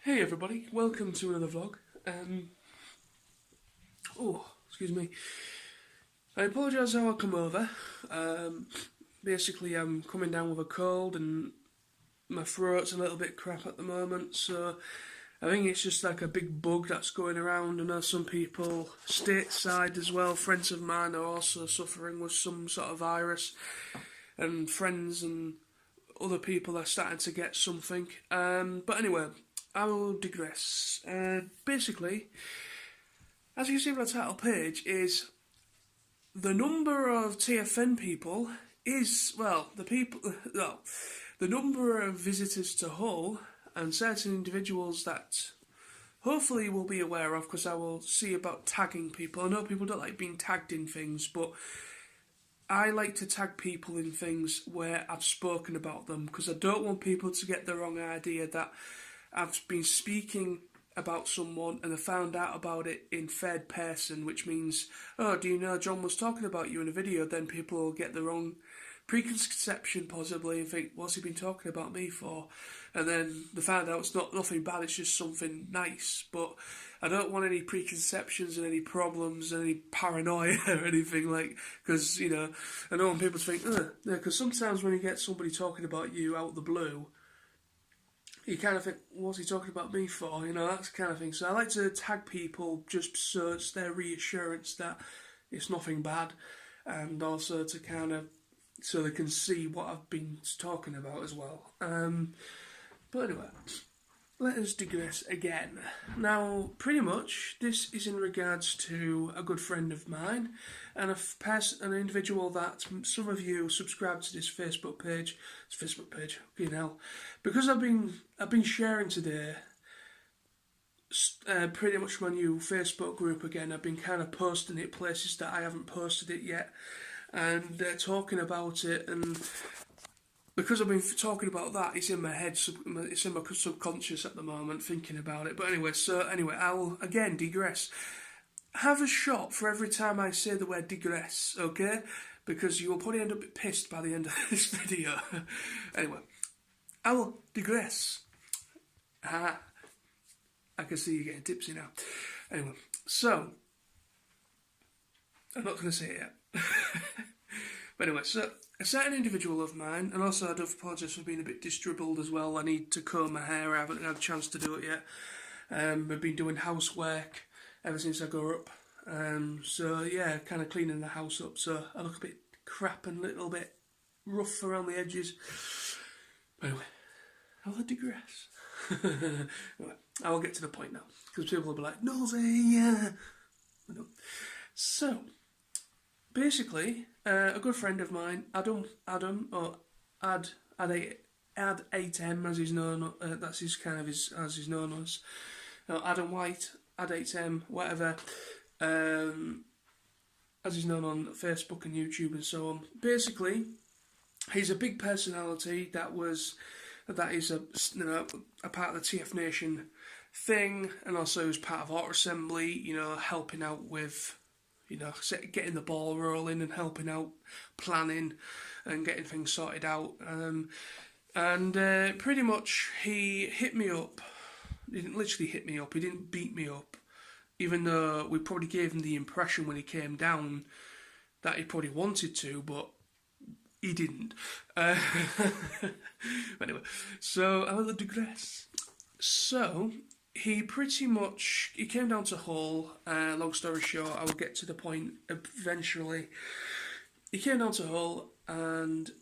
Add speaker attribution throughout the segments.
Speaker 1: Hey everybody, welcome to another vlog. Excuse me. I apologise how I come over. Basically I'm coming down with a cold and my throat's a little bit crap at the moment, so I think it's just like a big bug that's going around. I know some people stateside as well, friends of mine, are also suffering with some sort of virus, and friends and other people are starting to get something. But anyway, I will digress. Basically, as you can see on the title page, is the number of TFN people is, the number of visitors to Hull and certain individuals that hopefully will be aware of, because I will see about tagging people. I know people don't like being tagged in things, but I like to tag people in things where I've spoken about them, because I don't want people to get the wrong idea that I've been speaking about someone and I found out about it in third person, which means, oh, do you know John was talking about you in a video? Then people will get the wrong preconception possibly and think, what's he been talking about me for? And then they find out it's nothing bad, it's just something nice. But I don't want any preconceptions and any problems and any paranoia or anything, like, because, you know, I don't want people to think, yeah, because sometimes when you get somebody talking about you out of the blue, you kind of think, what's he talking about me for? You know, that's kind of thing. So I like to tag people just so it's their reassurance that it's nothing bad, and also to kind of, so they can see what I've been talking about as well. But anyway, let us digress again. Now, pretty much, this is in regards to a good friend of mine and an individual that some of you subscribe to this Facebook page. It's Facebook page, you know, because I've been sharing today. Pretty much my new Facebook group again. I've been kind of posting it places that I haven't posted it yet, and talking about it, and because I've been talking about that, it's in my head, it's in my subconscious at the moment, thinking about it. But anyway, I will again digress. Have a shot for every time I say the word digress, okay? Because you will probably end up pissed by the end of this video. Anyway, I will digress. I can see you getting tipsy now. Anyway, so I'm not going to say it yet. But anyway, so a certain individual of mine, and also I do apologise for being a bit disdribbled as well. I need to comb my hair. I haven't had a chance to do it yet. I've been doing housework ever since I grew up. So yeah, kind of cleaning the house up. So I look a bit crap and a little bit rough around the edges. But anyway, I'll digress. Anyway, I will get to the point now, because people will be like, nosy, yeah. So, basically, a good friend of mine, Adam, or Ad8M, as he's known, that's his kind of as he's known as, Adam White, Ad8M, whatever, as he's known on Facebook and YouTube and so on. Basically, he's a big personality that is a part of the TF Nation thing, and also is part of Auto Assembly, you know, helping out with, you know, getting the ball rolling and helping out, planning and getting things sorted out. Pretty much he hit me up. He didn't literally hit me up, he didn't beat me up, even though we probably gave him the impression when he came down that he probably wanted to, but he didn't. Anyway, so I will digress. So he came down to Hull. Long story short, I will get to the point eventually. He came down to Hull, and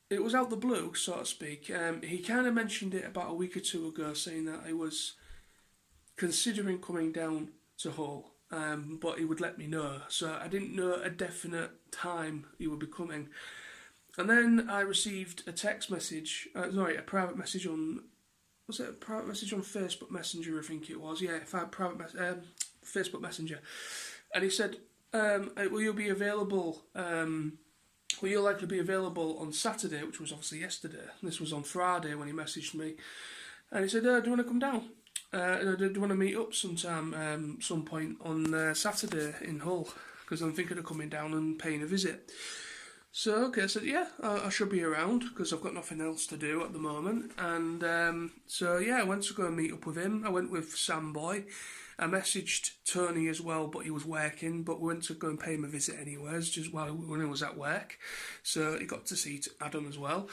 Speaker 1: it was out the blue, so to speak. He kind of mentioned it about a week or two ago, saying that he was considering coming down to Hull, but he would let me know. So I didn't know a definite time he would be coming. And then I received a text message, a private message on, was it a private message on Facebook Messenger, I think it was, yeah, Facebook Messenger. And he said, will you likely be available on Saturday, which was obviously yesterday. This was on Friday when he messaged me. And he said, do you want to come down? Do you want to meet up sometime, some point on Saturday in Hull? Because I'm thinking of coming down and paying a visit. So, okay, so yeah, I should be around because I've got nothing else to do at the moment. And so, yeah, I went to go and meet up with him. I went with Sam Boy. I messaged Tony as well, but he was working. But we went to go and pay him a visit anyways, just while when he was at work. So he got to see Adam as well.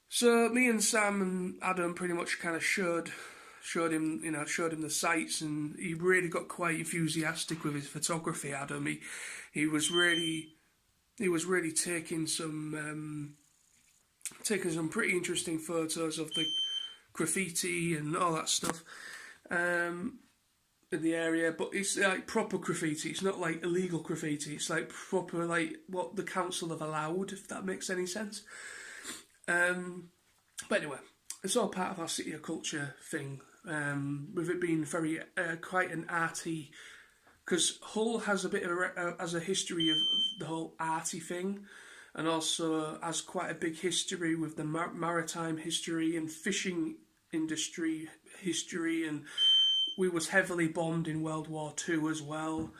Speaker 1: So me and Sam and Adam pretty much kind of showed him, showed him the sights, and he really got quite enthusiastic with his photography. Adam, he was really taking some pretty interesting photos of the graffiti and all that stuff in the area. But it's like proper graffiti. It's not like illegal graffiti. It's like proper, like what the council have allowed, if that makes any sense. But anyway, it's all part of our city of culture thing. With it being very quite an arty, because Hull has a bit of a history of the whole arty thing, and also has quite a big history with the maritime history and fishing industry history, and we was heavily bombed in World War Two as well.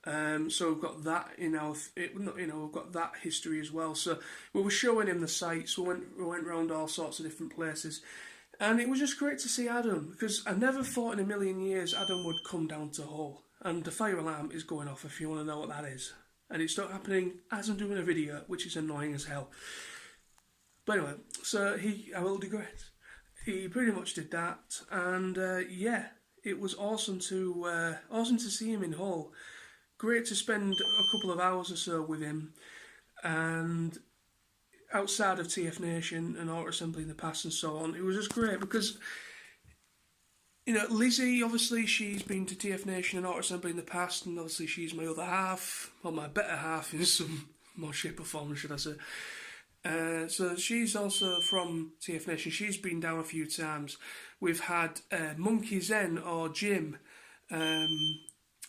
Speaker 1: So we've got that in our, we've got that history as well. So we were showing him the sights. We went around all sorts of different places, and it was just great to see Adam, because I never thought in a million years Adam would come down to Hull. And the fire alarm is going off if you want to know what that is. And it's not happening as I'm doing a video, which is annoying as hell. But anyway, so I will digress. He pretty much did that, and yeah, it was awesome to see him in Hull. Great to spend a couple of hours or so with him, and outside of TF Nation and Auto Assembly in the past and so on. It was just great because, Lizzie, obviously, she's been to TF Nation and Auto Assembly in the past, and obviously she's my other half, or my better half in some more shape or form, should I say. So she's also from TF Nation. She's been down a few times. We've had Monkey Zen, or Jim.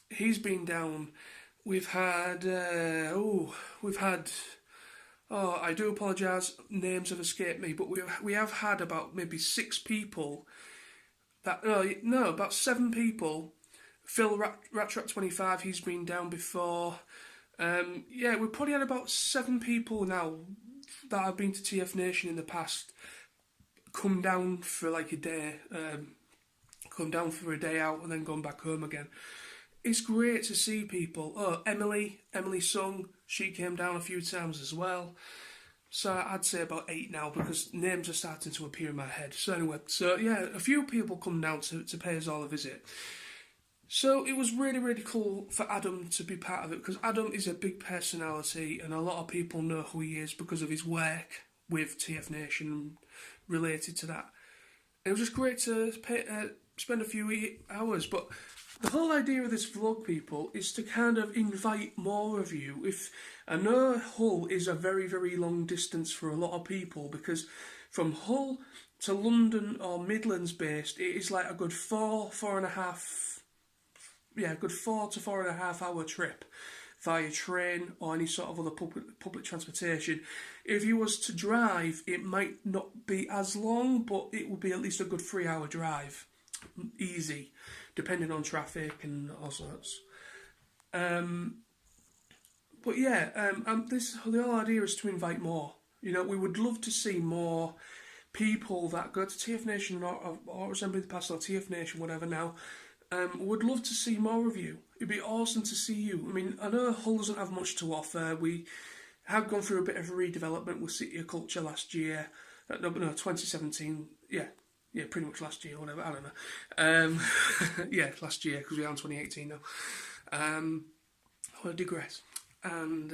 Speaker 1: He's been down. We've had, I do apologise, names have escaped me, but we have had about maybe 6 people. About 7 people. Phil Rattrap 25, he's been down before. We've probably had about 7 people now that have been to TF Nation in the past come down for like a day, come down for a day out and then gone back home again. It's great to see people. Oh, Emily Sung, she came down a few times as well. So I'd say about 8 now, because names are starting to appear in my head. So anyway, a few people come down to pay us all a visit. So it was really, really cool for Adam to be part of it, because Adam is a big personality and a lot of people know who he is because of his work with TF Nation related to that. It was just great to spend a few hours, but the whole idea of this vlog, people, is to kind of invite more of you. If I know Hull is a very, very long distance for a lot of people, because from Hull to London or Midlands based, it is like a good 4 to 4.5 hour trip via train or any sort of other public transportation. If you was to drive, it might not be as long, but it would be at least a good 3-hour drive. Easy, depending on traffic and all sorts. The whole idea is to invite more. We would love to see more people that go to TF Nation or Assembly of the Past or TF Nation, whatever now. Would love to see more of you. It'd be awesome to see you. I mean, I know Hull doesn't have much to offer. We have gone through a bit of a redevelopment with City of Culture last year. 2017. Yeah, pretty much last year, whatever. I don't know. Last year, because we're on 2018 now. I digress. And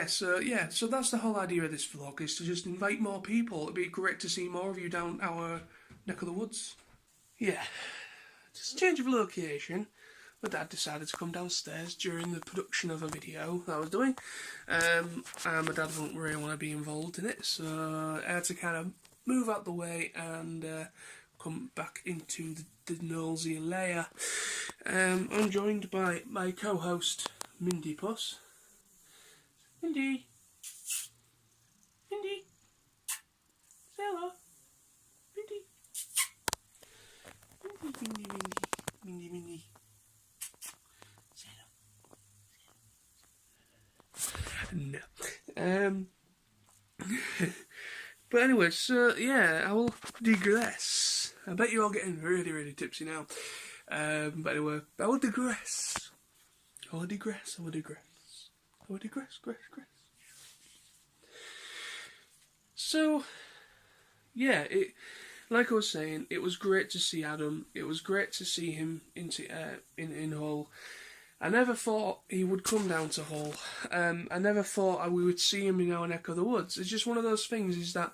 Speaker 1: so that's the whole idea of this vlog, is to just invite more people. It'd be great to see more of you down our neck of the woods. Yeah. Just a change of location. My dad decided to come downstairs during the production of a video that I was doing. And my dad doesn't really want to be involved in it, so I had to kind of move out the way and come back into the nosy layer. I'm joined by my co-host, Mindy Puss. Mindy! Say hello! Mindy. Say hello. No. But anyway, so yeah, I will digress. I bet you're all getting really, really tipsy now. But anyway, I will digress. I will digress. I will digress. I will digress. Digress. So, yeah, like I was saying, it was great to see Adam. It was great to see him in Hull. I never thought he would come down to Hull. I never thought we would see him in our neck of the woods. It's just one of those things. Is that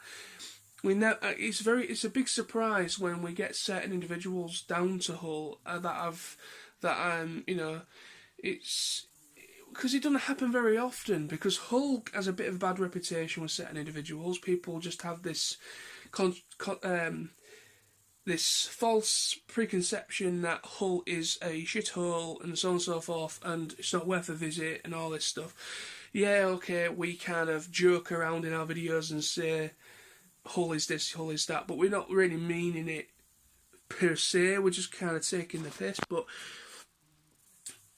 Speaker 1: we know it's a big surprise when we get certain individuals down to Hull it's because it doesn't happen very often. Because Hull has a bit of a bad reputation with certain individuals. People just have this this false preconception that Hull is a shithole and so on and so forth, and it's not worth a visit and all this stuff. Yeah, okay, we kind of joke around in our videos and say Hull is this, Hull is that, but we're not really meaning it per se. We're just kind of taking the piss.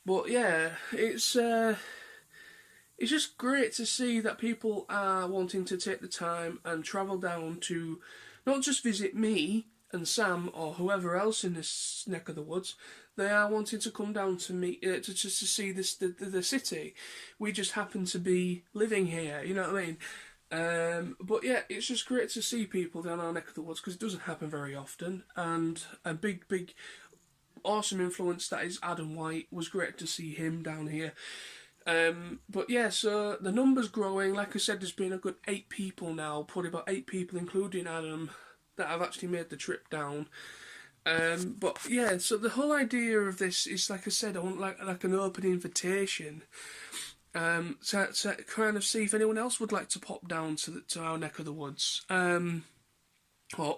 Speaker 1: But yeah, it's just great to see that people are wanting to take the time and travel down to not just visit me and Sam or whoever else in this neck of the woods. They are wanting to come down to meet to see the city. We just happen to be living here. You know what I mean? But yeah, it's just great to see people down our neck of the woods because it doesn't happen very often. And a big, awesome influence that is Adam White. Was great to see him down here. But yeah, so the number's growing. Like I said, there's been a good 8 people now, probably about 8 people, including Adam, that have actually made the trip down. But yeah, so the whole idea of this is, like I said, I want like an open invitation. To kind of see if anyone else would like to pop down to our neck of the woods, or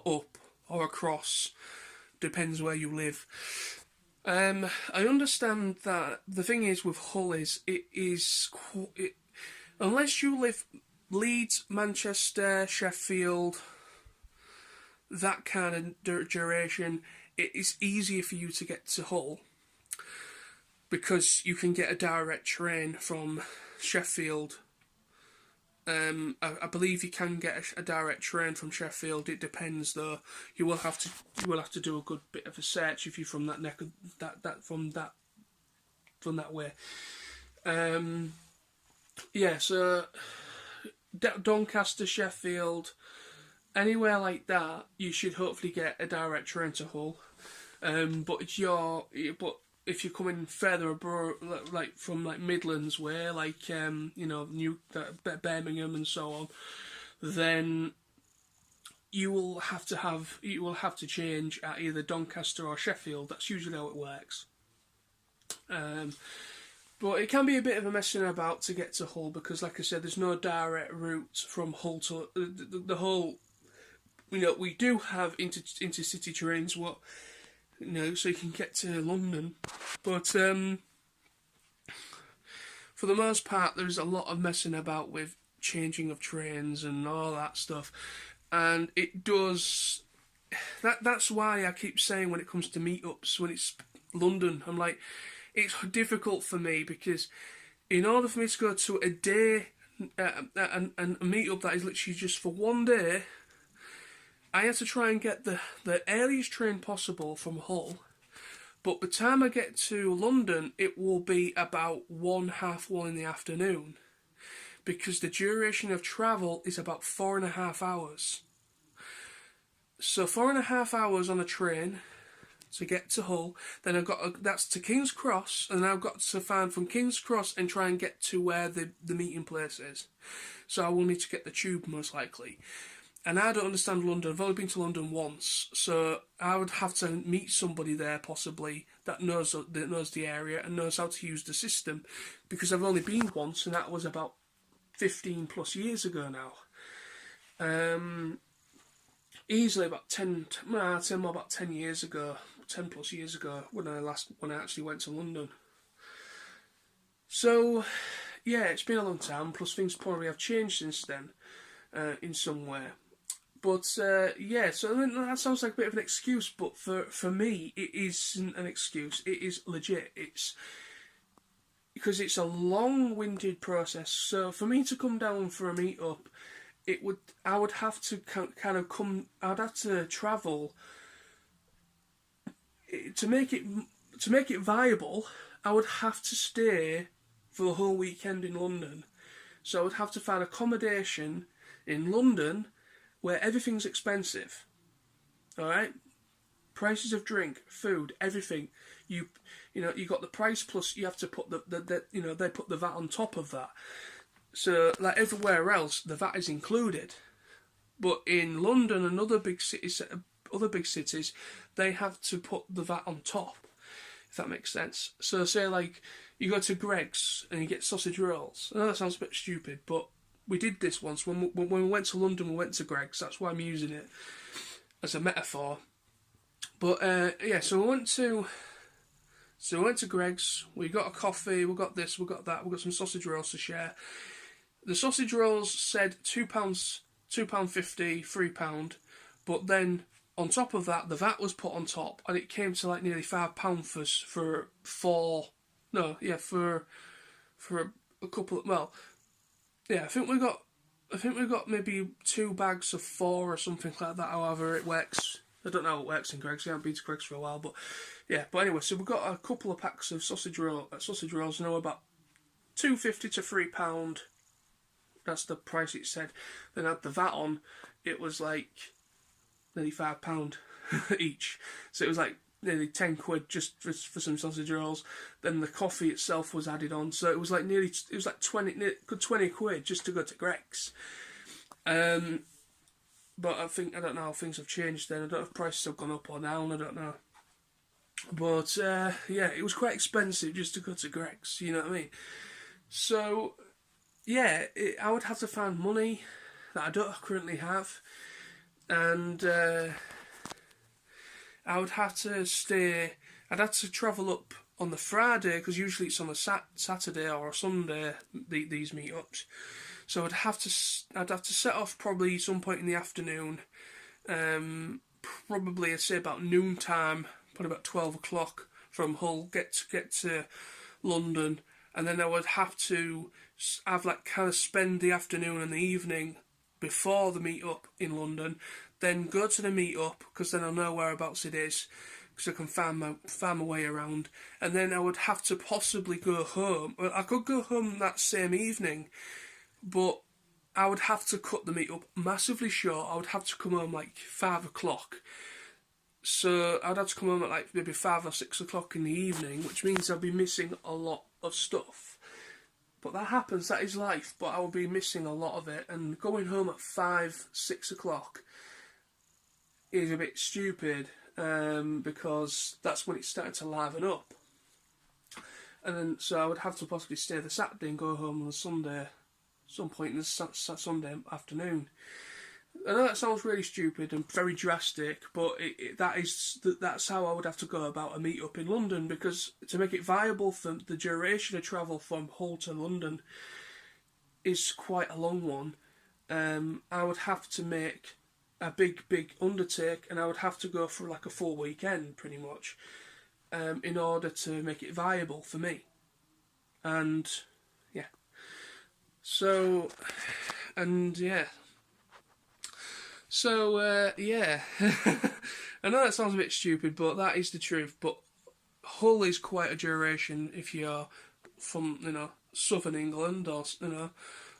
Speaker 1: up or across, depends where you live. I understand that the thing is with Hull is unless you live Leeds, Manchester, Sheffield, that kind of duration, it is easier for you to get to Hull because you can get a direct train from Sheffield. I believe you can get a direct train from Sheffield. It depends, though. You will have to do a good bit of a search if you're from that neck of from that way. Yeah, so Doncaster, Sheffield, anywhere like that, you should hopefully get a direct train to Hull. But if you're coming further abroad, like from Midlands way, Birmingham and so on, then you will have to change at either Doncaster or Sheffield. That's usually how it works. But it can be a bit of a messing about to get to Hull because, like I said, there's no direct route from Hull to the Hull. We do have intercity trains, so you can get to London. But for the most part, there's a lot of messing about with changing of trains and all that stuff. And it does... That's why I keep saying when it comes to meetups, when it's London, I'm like, it's difficult for me because in order for me to go to a day and a meetup that is literally just for one day, I have to try and get the earliest train possible from Hull. But by the time I get to London, it will be about 1:30 in the afternoon. Because the duration of travel is about 4.5 hours. So 4.5 hours on a train to get to Hull. Then that's to King's Cross, and I've got to find from King's Cross and try and get to where the meeting place is. So I will need to get the tube most likely. And I don't understand London. I've only been to London once, so I would have to meet somebody there possibly that knows the area and knows how to use the system, because I've only been once, and that was about 15 plus years ago now. Easily about 10 years ago, 10 plus years ago when I actually went to London. So yeah, it's been a long time. Plus things probably have changed since then, in some way. But yeah, so that sounds like a bit of an excuse, but for me, it isn't an excuse. It is legit. It's because it's a long-winded process. So for me to come down for a meet-up I would have to kind of come. I'd have to travel to make it viable. I would have to stay for the whole weekend in London. So I would have to find accommodation in London where everything's expensive. All right, prices of drink, food, everything. You got the price plus you have to put the they put the VAT on top of that. So like everywhere else, the VAT is included. But in London and other big cities, they have to put the VAT on top. If that makes sense. So say like you go to Greggs and you get sausage rolls. I know that sounds a bit stupid, but we did this once when we went to London. We went to Greggs. That's why I'm using it as a metaphor. But so we went to Greggs. We got a coffee. We got this. We got that. We got some sausage rolls to share. The sausage rolls said £2, £2.50, £3, but then on top of that, the VAT was put on top, and it came to like nearly £5 for a couple. Well, yeah, I think we got maybe 2 bags of 4 or something like that. However it works, I don't know how it works in Greggs. I haven't been to Greggs for a while, but yeah. But anyway, so we got a couple of packs of sausage rolls. About £2.50 to £3. That's the price it said. Then add the VAT on, it was like nearly £5 each. So it was like nearly 10 quid just for some sausage rolls. Then the coffee itself was added on, so it was like 20 quid just to go to Greggs. But I don't know how things have changed then. I don't know if prices have gone up or down, I don't know. But it was quite expensive just to go to Greggs, you know what I mean? So yeah, I would have to find money that I don't currently have, and I would have to stay. I'd have to travel up on the Friday because usually it's on a Saturday or a Sunday. These meetups, so I'd have to set off probably some point in the afternoon. Probably I'd say about noontime, probably about 12 o'clock from Hull. Get to London, and then I would have to spend the afternoon and the evening before the meet-up in London, then go to the meet-up, because then I'll know whereabouts it is, because I can find my way around, and then I would have to possibly go home. Well, I could go home that same evening, but I would have to cut the meet-up massively short. I would have to come home like 5 o'clock. So I'd have to come home at like maybe 5 or 6 o'clock in the evening, which means I'd be missing a lot of stuff. But that happens, that is life, but I will be missing a lot of it, and going home at 5, 6 o'clock is a bit stupid, because that's when it's starting to liven up. And then, so I would have to possibly stay the Saturday and go home on the Sunday, some point in the Sunday afternoon. I know that sounds really stupid and very drastic, but that's how I would have to go about a meet-up in London, because to make it viable for the duration of travel from Hull to London is quite a long one. I would have to make a big undertake, and I would have to go for like a full weekend pretty much, in order to make it viable for me. And yeah. So, and yeah. So, I know that sounds a bit stupid, but that is the truth. But Hull is quite a duration if you're from, southern England, or,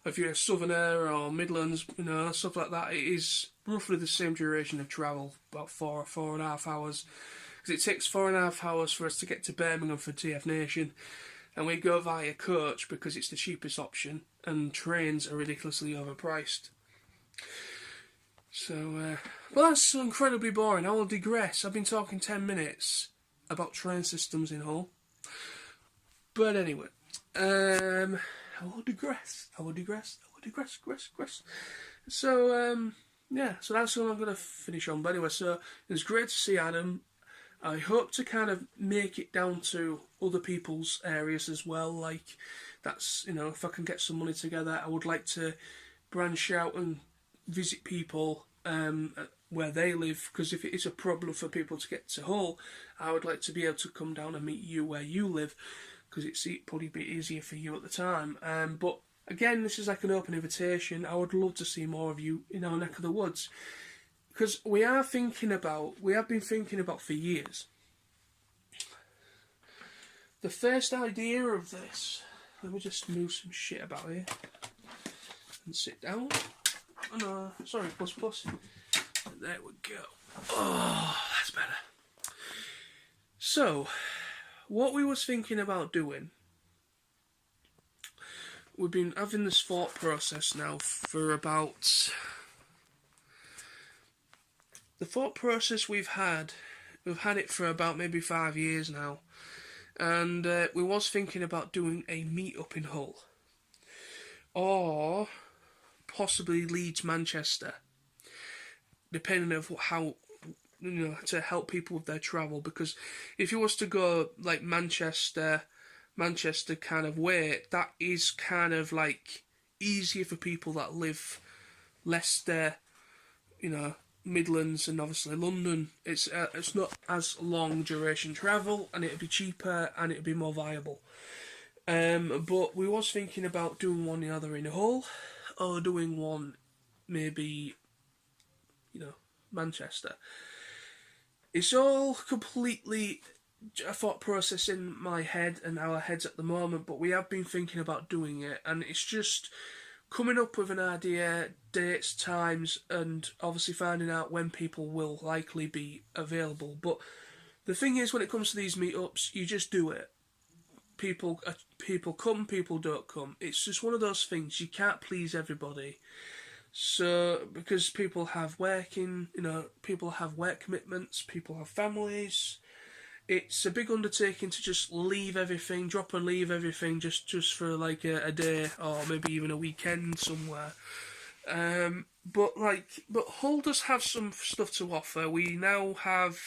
Speaker 1: if you're a southerner or Midlands, stuff like that. It is roughly the same duration of travel, about 4.5 hours. Because it takes 4.5 hours for us to get to Birmingham for TF Nation. And we go via coach because it's the cheapest option, and trains are ridiculously overpriced. So, well, that's incredibly boring. I will digress. I've been talking 10 minutes about train systems in Hull. But anyway, I will digress. So, so that's all I'm going to finish on. But anyway, so it was great to see Adam. I hope to kind of make it down to other people's areas as well. Like, that's, if I can get some money together, I would like to branch out and visit people where they live, because if it is a problem for people to get to Hull, I would like to be able to come down and meet you where you live, because it's probably a bit easier for you at the time. But again, this is like an open invitation. I would love to see more of you in our neck of the woods. Because we have been thinking about for years. The first idea of this, let me just move some shit about here and sit down. Oh no, sorry, plus. There we go. Oh, that's better. So, what we was thinking about doing, we've been having this thought process now for about... The thought process we've had it for about maybe 5 years now. And we was thinking about doing a meet-up in Hull. Or possibly Leeds, Manchester. Depending on how, to help people with their travel. Because if you was to go like Manchester kind of way, that is kind of like easier for people that live Leicester, Midlands, and obviously London. It's not as long duration travel, and it'd be cheaper and it'd be more viable. But we was thinking about doing one either in Hull or doing one maybe, Manchester. It's all completely a thought process in my head and our heads at the moment, but we have been thinking about doing it, and it's just coming up with an idea, dates, times, and obviously finding out when people will likely be available. But the thing is, when it comes to these meetups, you just do it. People come, people don't come. It's just one of those things. You can't please everybody. So, because people have people have work commitments, people have families. It's a big undertaking to just leave everything, drop and leave everything just for like a day or maybe even a weekend somewhere. But Hull does have some stuff to offer. We now have,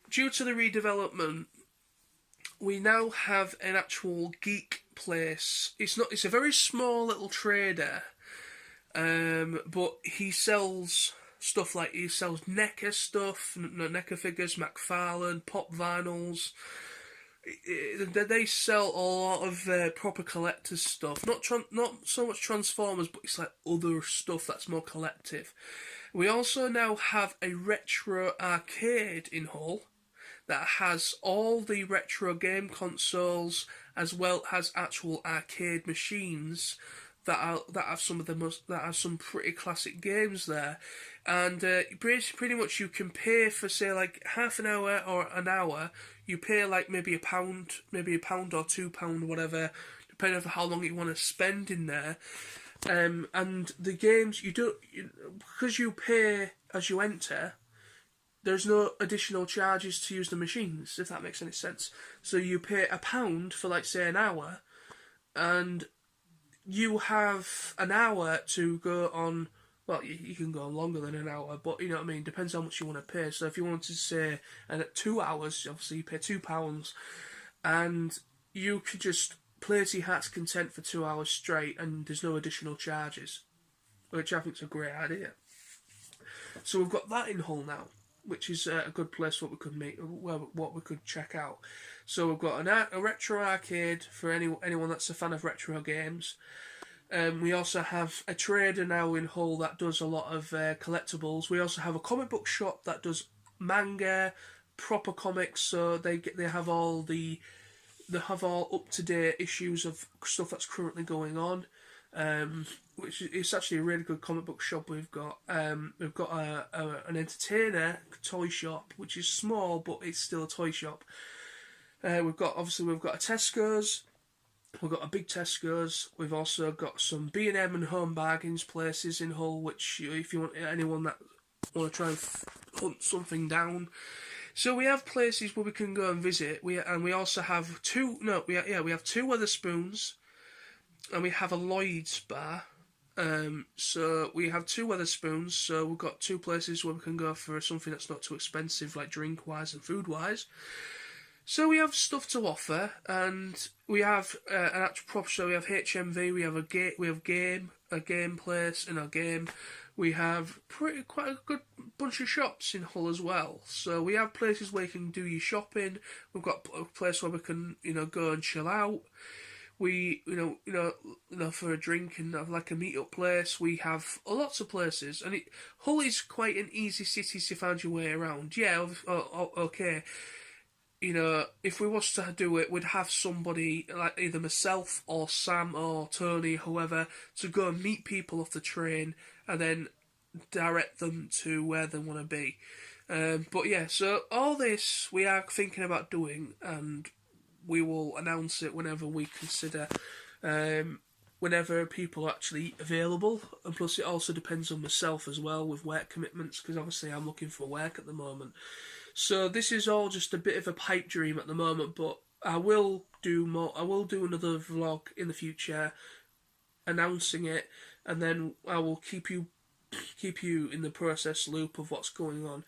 Speaker 1: due to the redevelopment, we now have an actual geek place. It's a very small little trader, but he sells stuff like, he sells NECA stuff, NECA figures, McFarlane, pop vinyls. They sell a lot of proper collector's stuff. Not so much Transformers, but it's like other stuff that's more collective. We also now have a retro arcade in Hull that has all the retro game consoles as well as actual arcade machines that have some pretty classic games there. And pretty much you can pay for, say, like half an hour or an hour. You pay like maybe a pound or £2, whatever, depending on how long you want to spend in there. And the games because you pay as you enter. There's no additional charges to use the machines, if that makes any sense. So you pay £1 for, like, say, an hour, and you have an hour to go on. Well, you can go on longer than an hour, but you know what I mean. Depends how much you want to pay. So if you wanted to say, and at 2 hours, obviously you pay £2, and you could just play to your heart's content for 2 hours straight, and there's no additional charges, which I think is a great idea. So we've got that in Hull now, which is a good place what we could check out. So we've got a retro arcade for anyone that's a fan of retro games. We also have a trader now in Hull that does a lot of collectibles. We also have a comic book shop that does manga, proper comics. So they have all up to date issues of stuff that's currently going on. Which is actually a really good comic book shop. We've got an entertainer toy shop, which is small but it's still a toy shop. We've got a Tesco's. We've got a big Tesco's. We've also got some B&M and Home Bargains places in Hull, which if you want anyone that want to try and hunt something down. So we have places where we can go and visit. We also have two Wetherspoons. And we have a Lloyd's bar. So we have 2 Wetherspoons. So we've got 2 places where we can go for something that's not too expensive, like drink-wise and food-wise. So we have stuff to offer, and we have an actual prop show. We have HMV. We have a game place, and a game. We have quite a good bunch of shops in Hull as well. So we have places where you can do your shopping. We've got a place where we can go and chill out. We, for a drink and have like a meet-up place. We have lots of places, and Hull is quite an easy city to find your way around. Yeah, okay. If we was to do it, we'd have somebody like either myself or Sam or Tony, whoever, to go and meet people off the train and then direct them to where they want to be. But yeah, so all this we are thinking about doing, and we will announce it whenever we consider, whenever people are actually available. And plus, it also depends on myself as well with work commitments, because obviously I'm looking for work at the moment. So this is all just a bit of a pipe dream at the moment, but I will do more. I will do another vlog in the future, announcing it, and then I will keep you in the process loop of what's going on.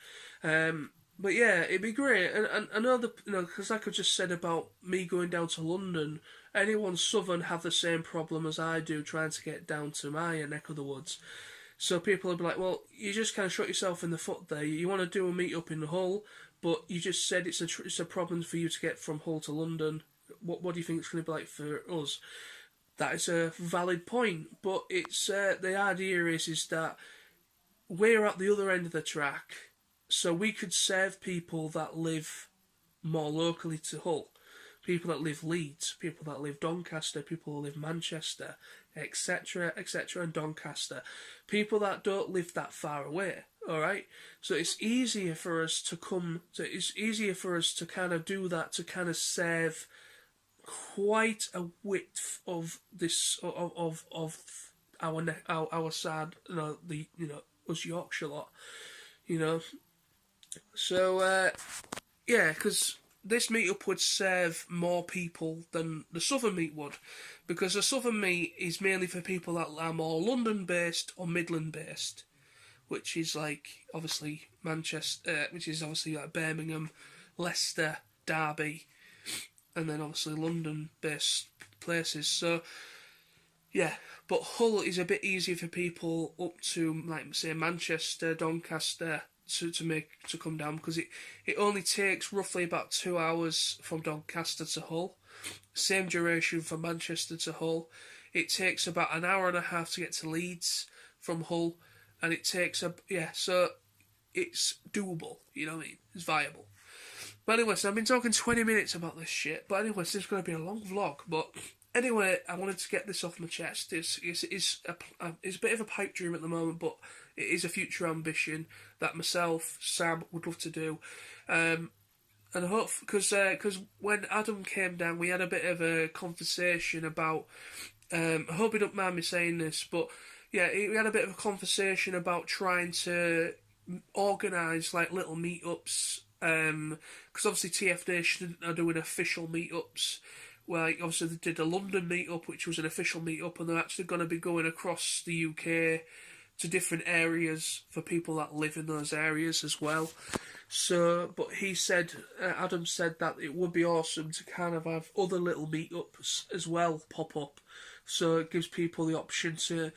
Speaker 1: But yeah, it'd be great. And I know because like I just said about me going down to London, anyone southern have the same problem as I do trying to get down to my neck of the woods. So people will be like, well, you just kind of shot yourself in the foot there. You want to do a meet up in Hull, but you just said it's a problem for you to get from Hull to London. What do you think it's going to be like for us? That is a valid point, but it's the idea is that we're at the other end of the track, so we could serve people that live more locally to Hull. People that live Leeds, people that live Doncaster, people that live Manchester, etc., etc., and Doncaster. People that don't live that far away, alright? So it's easier for us to kind of do that, to kind of serve quite a width of this, of our side, us Yorkshire lot, So, yeah, because this meetup would serve more people than the southern meet would, because the southern meet is mainly for people that are more London-based or Midland-based, which is like obviously Manchester, which is obviously like Birmingham, Leicester, Derby, and then obviously London-based places. So yeah, but Hull is a bit easier for people up to like say Manchester, Doncaster, to come down, because it only takes roughly about 2 hours from Doncaster to Hull. Same duration from Manchester to Hull. It takes about an hour and a half to get to Leeds from Hull, and it takes so it's doable. You know what I mean? It's viable. But anyway, so I've been talking 20 minutes about this shit. But anyway, this is going to be a long vlog. But anyway, I wanted to get this off my chest. It's a bit of a pipe dream at the moment, but it is a future ambition that myself, Sam, would love to do. And I hope, because when Adam came down, we had a bit of a conversation about. I hope you don't mind me saying this, but yeah, we had a bit of a conversation about trying to organise like little meetups. Because obviously TF Nation are doing official meetups. Well, obviously they did a London meetup, which was an official meetup, and they're actually going to be going across the UK to different areas for people that live in those areas as well. So, but he said, Adam said that it would be awesome to kind of have other little meetups as well pop up. So it gives people the option to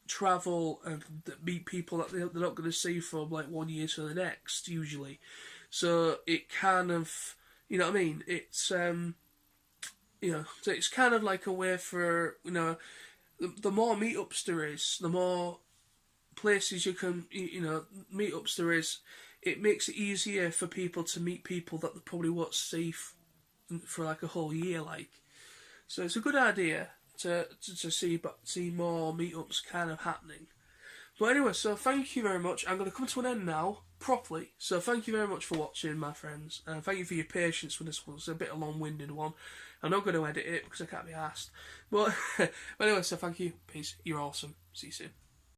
Speaker 1: travel and meet people that they're not going to see from like 1 year to the next usually. So it kind of, you know what I mean? It's so it's kind of like a way for the more meetups there is, the more places you can meetups there is. It makes it easier for people to meet people that they probably won't see for like a whole year, like. So it's a good idea to see more meetups kind of happening. But anyway, so thank you very much. I'm going to come to an end now, properly. So thank you very much for watching, my friends. And thank you for your patience with this one. It's a bit of a long-winded one. I'm not going to edit it because I can't be asked. But anyway, so thank you. Peace. You're awesome. See you soon.